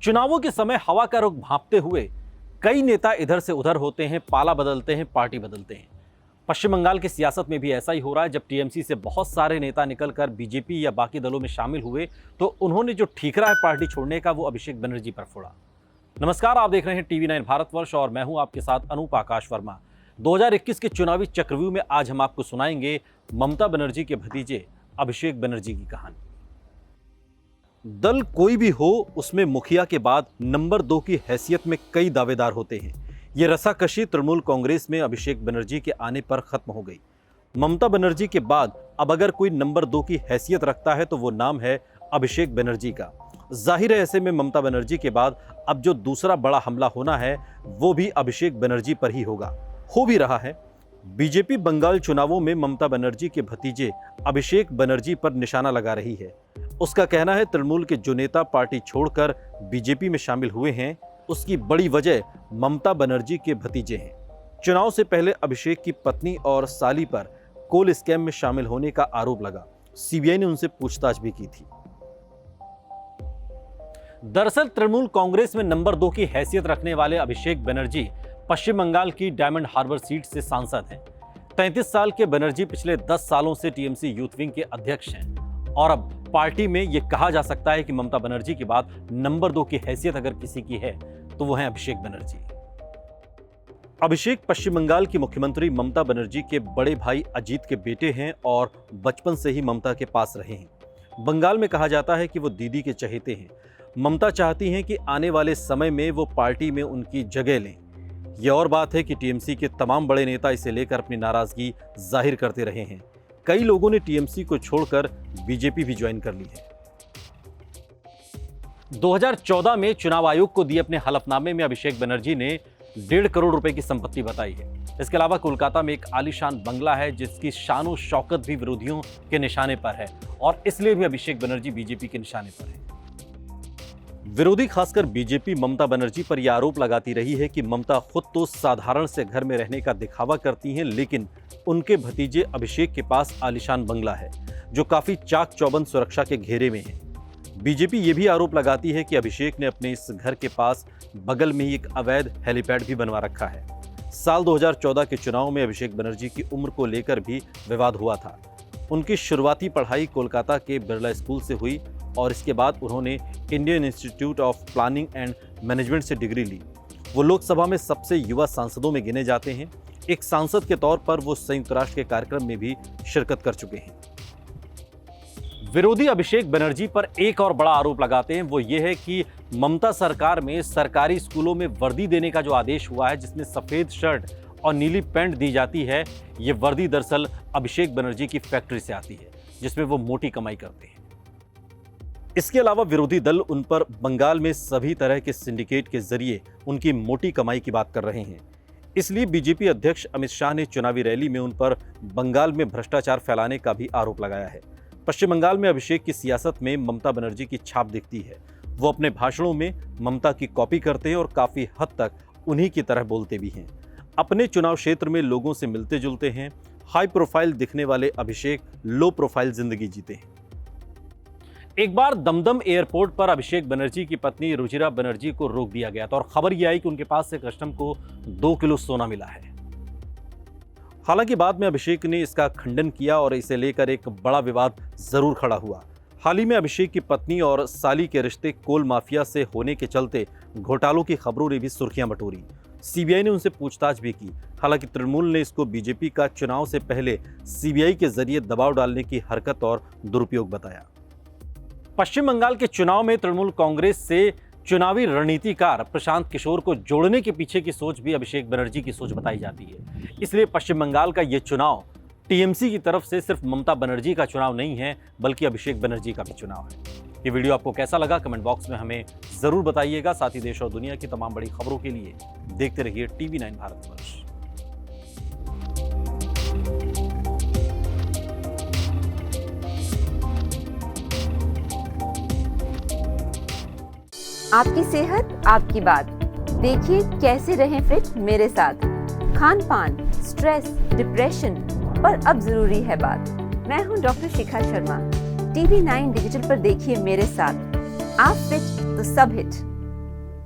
चुनावों के समय हवा का रुख भांपते हुए कई नेता इधर से उधर होते हैं, पाला बदलते हैं, पार्टी बदलते हैं। पश्चिम बंगाल की सियासत में भी ऐसा ही हो रहा है। जब टीएमसी से बहुत सारे नेता निकलकर बीजेपी या बाकी दलों में शामिल हुए तो उन्होंने जो ठीकरा है पार्टी छोड़ने का, वो अभिषेक बनर्जी पर फोड़ा। नमस्कार, आप देख रहे हैं टीवी 9 भारतवर्ष और मैं हूं आपके साथ अनूप आकाश वर्मा। 2021 के चुनावी चक्रव्यूह में आज हम आपको सुनाएंगे ममता बनर्जी के भतीजे अभिषेक बनर्जी की कहानी। दल कोई भी हो, उसमें मुखिया के बाद नंबर 2 की हैसियत में कई दावेदार होते हैं। ये रसाकशी तृणमूल कांग्रेस में अभिषेक बनर्जी के आने पर खत्म हो गई। ममता बनर्जी के बाद अब अगर कोई नंबर 2 की हैसियत रखता है तो वो नाम है अभिषेक बनर्जी का। जाहिर है, ऐसे में ममता बनर्जी के बाद अब जो दूसरा बड़ा हमला होना है वो भी अभिषेक बनर्जी पर ही होगा, हो भी रहा है। बीजेपी बंगाल चुनावों में ममता बनर्जी के भतीजे अभिषेक बनर्जी पर निशाना लगा रही है। उसका कहना है तृणमूल के जो नेता पार्टी छोड़कर बीजेपी में शामिल हुए हैं, उसकी बड़ी वजह ममता बनर्जी के भतीजे हैं। चुनाव से पहले अभिषेक की पत्नी और साली पर कोल स्कैम में शामिल होने का आरोप लगा। सीबीआई ने उनसे पूछताछ भी की थी। दरअसल तृणमूल कांग्रेस में नंबर 2 की हैसियत रखने वाले अभिषेक बनर्जी पश्चिम बंगाल की डायमंड हार्बर सीट से सांसद हैं। 33 साल के बनर्जी पिछले 10 सालों से टीएमसी यूथ विंग के अध्यक्ष हैं और अब पार्टी में यह कहा जा सकता है कि ममता बनर्जी के बाद नंबर 2 की हैसियत अगर किसी की है तो वो है अभिषेक बनर्जी। अभिषेक पश्चिम बंगाल की मुख्यमंत्री ममता बनर्जी के बड़े भाई अजीत के बेटे हैं और बचपन से ही ममता के पास रहे हैं। बंगाल में कहा जाता है कि वो दीदी के चहेते हैं। ममता चाहती हैं कि आने वाले समय में वो पार्टी में उनकी जगह लें। यह और बात है कि टीएमसी के तमाम बड़े नेता इसे लेकर अपनी नाराजगी जाहिर करते रहे हैं। कई लोगों ने टीएमसी को छोड़कर बीजेपी भी ज्वाइन कर ली है। 2014 में चुनाव आयोग को दिए अपने हलफनामे में अभिषेक बनर्जी ने 1.5 करोड़ रुपए की संपत्ति बताई है। इसके अलावा कोलकाता में एक आलीशान बंगला है जिसकी शान और शौकत भी विरोधियों के निशाने पर है और इसलिए भी अभिषेक बनर्जी बीजेपी के निशाने पर है। विरोधी खासकर बीजेपी ममता बनर्जी पर यह आरोप लगाती रही है कि ममता खुद तो साधारण से घर में रहने का दिखावा करती हैं, लेकिन उनके भतीजे अभिषेक के पास आलीशान बंगला है जो काफी चाक चौबंद सुरक्षा के घेरे में है। बीजेपी ये भी आरोप लगाती है कि अभिषेक ने अपने इस घर के पास बगल में ही एक अवैध हेलीपैड भी बनवा रखा है। साल 2014 के चुनाव में अभिषेक बनर्जी की उम्र को लेकर भी विवाद हुआ था। उनकी शुरुआती पढ़ाई कोलकाता के बिरला स्कूल से हुई और इसके बाद उन्होंने Indian institute of planning and management से डिग्री ली। वो लोकसभा में सबसे युवा सांसदों में गिने जाते हैं। एक सांसद के तौर पर वो संयुक्त राष्ट्र के कार्यक्रम में भी शिरकत कर चुके हैं। विरोधी अभिषेक बनर्जी पर एक और बड़ा आरोप लगाते हैं, वो ये है कि ममता सरकार में सरकारी स्कूलों में वर्दी देने का जो आदेश हुआ है, जिसमें सफेद शर्ट और नीली पैंट दी जाती है, ये वर्दी दरअसल अभिषेक बनर्जी की फैक्ट्री से आती है जिसमें वो मोटी कमाई करते हैं। इसके अलावा विरोधी दल उन पर बंगाल में सभी तरह के सिंडिकेट के जरिए उनकी मोटी कमाई की बात कर रहे हैं। इसलिए बीजेपी अध्यक्ष अमित शाह ने चुनावी रैली में उन पर बंगाल में भ्रष्टाचार फैलाने का भी आरोप लगाया है। पश्चिम बंगाल में अभिषेक की सियासत में ममता बनर्जी की छाप दिखती है। वो अपने भाषणों में ममता की कॉपी करते हैं और काफी हद तक उन्हीं की तरह बोलते भी हैं। अपने चुनाव क्षेत्र में लोगों से मिलते जुलते हैं। हाई प्रोफाइल दिखने वाले अभिषेक लो प्रोफाइल जिंदगी जीते हैं। एक बार दमदम एयरपोर्ट पर अभिषेक बनर्जी की पत्नी रुचिरा बनर्जी को रोक दिया गया था और खबर यह आई कि उनके पास से कस्टम को 2 किलो सोना मिला है। हालांकि बाद में अभिषेक ने इसका खंडन किया और इसे लेकर एक बड़ा विवाद जरूर खड़ा हुआ। हाल ही में अभिषेक की पत्नी और साली के रिश्ते कोल माफिया से होने के चलते घोटालों की खबरों ने भी सुर्खियां बटोरी। सीबीआई ने उनसे पूछताछ भी की। हालांकि तृणमूल ने इसको बीजेपी का चुनाव से पहले सीबीआई के जरिए दबाव डालने की हरकत और दुरुपयोग बताया। पश्चिम बंगाल के चुनाव में तृणमूल कांग्रेस से चुनावी रणनीतिकार प्रशांत किशोर को जोड़ने के पीछे की सोच भी अभिषेक बनर्जी की सोच बताई जाती है। इसलिए पश्चिम बंगाल का यह चुनाव टीएमसी की तरफ से सिर्फ ममता बनर्जी का चुनाव नहीं है, बल्कि अभिषेक बनर्जी का भी चुनाव है। ये वीडियो आपको कैसा लगा कमेंट बॉक्स में हमें जरूर बताइएगा। साथ ही देश और दुनिया की तमाम बड़ी खबरों के लिए देखते रहिए टीवी 9 भारतवर्ष। आपकी सेहत आपकी बात। देखिए कैसे रहें फिट मेरे साथ। खान पान, स्ट्रेस, डिप्रेशन पर अब जरूरी है बात। मैं हूं doctor Shikha Sharma. TV 9 digital पर देखिए मेरे साथ। आप फिट तो सब हिट।